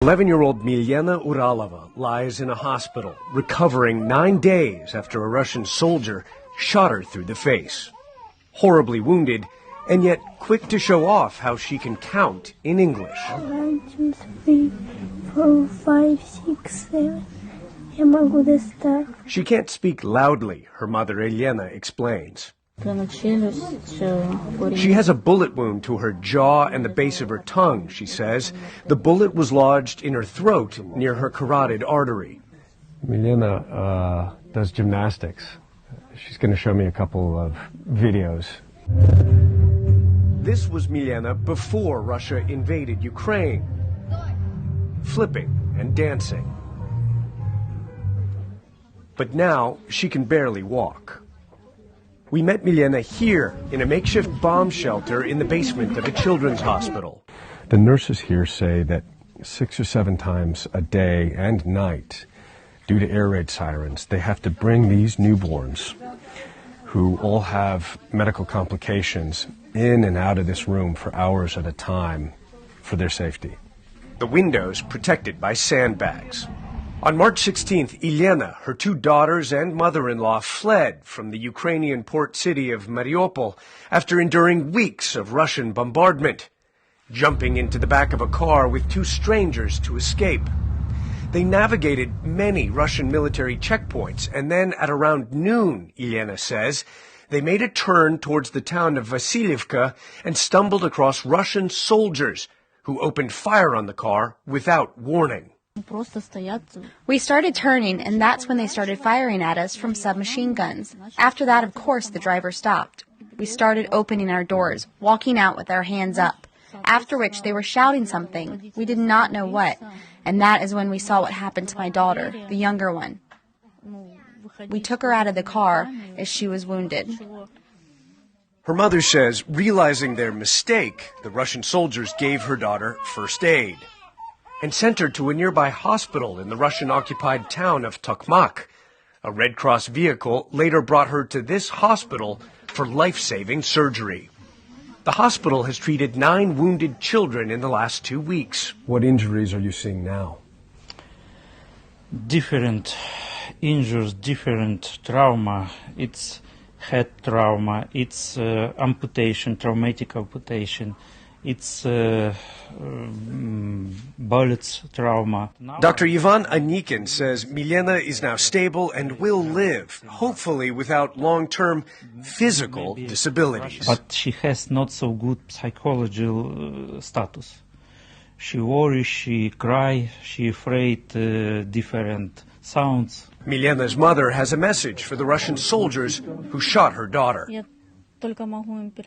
11-year-old Milena Uralova lies in a hospital, recovering 9 days after a Russian soldier shot her through the face. Horribly wounded, and yet quick to show off how she can count in English. 1, 2, 3, 4, 5, 6, 7. Я могу достать. She can't speak loudly, her mother Elena explains. She has a bullet wound to her jaw and the base of her tongue, she says. The bullet was lodged in her throat near her carotid artery. Milena does gymnastics. She's going to show me a couple of videos. This was Milena before Russia invaded Ukraine, flipping and dancing. But now she can barely walk. We met Milena here in a makeshift bomb shelter in the basement of a children's hospital. The nurses here say that 6 or 7 times a day and night, due to air raid sirens, they have to bring these newborns, who all have medical complications, in and out of this room for hours at a time for their safety. The windows protected by sandbags. On March 16th, Elena, her 2 daughters and mother-in-law fled from the Ukrainian port city of Mariupol after enduring weeks of Russian bombardment, jumping into the back of a car with 2 strangers to escape. They navigated many Russian military checkpoints, and then at around noon, Elena says, they made a turn towards the town of Vasilievka and stumbled across Russian soldiers who opened fire on the car without warning. We started turning, and that's when they started firing at us from submachine guns. After that, of course, the driver stopped. We started opening our doors, walking out with our hands up, after which they were shouting something. We did not know what, and that is when we saw what happened to my daughter, the younger one. We took her out of the car as she was wounded. Her mother says, realizing their mistake, the Russian soldiers gave her daughter first aid and sent her to a nearby hospital in the Russian-occupied town of Tokmak. A Red Cross vehicle later brought her to this hospital for life-saving surgery. The hospital has treated 9 wounded children in the last 2 weeks. What injuries are you seeing now? Different injuries, different trauma. It's head trauma, it's amputation, traumatic amputation. It's bullets trauma. Dr. Ivan Anikin says Milena is now stable and will live, hopefully without long-term physical disabilities. But she has not so good psychological status. She worries, she cries, she afraid different sounds. Milena's mother has a message for the Russian soldiers who shot her daughter.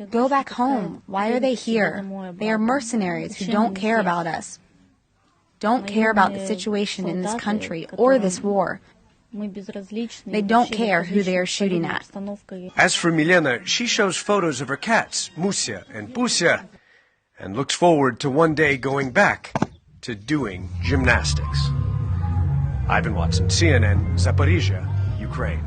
Go back home. Why are they here? They are mercenaries who don't care about us. Don't care about the situation in this country or this war. They don't care who they are shooting at. As for Milena, she shows photos of her cats, Musia and Pusia, and looks forward to one day going back to doing gymnastics. Ivan Watson, CNN, Zaporizhia, Ukraine.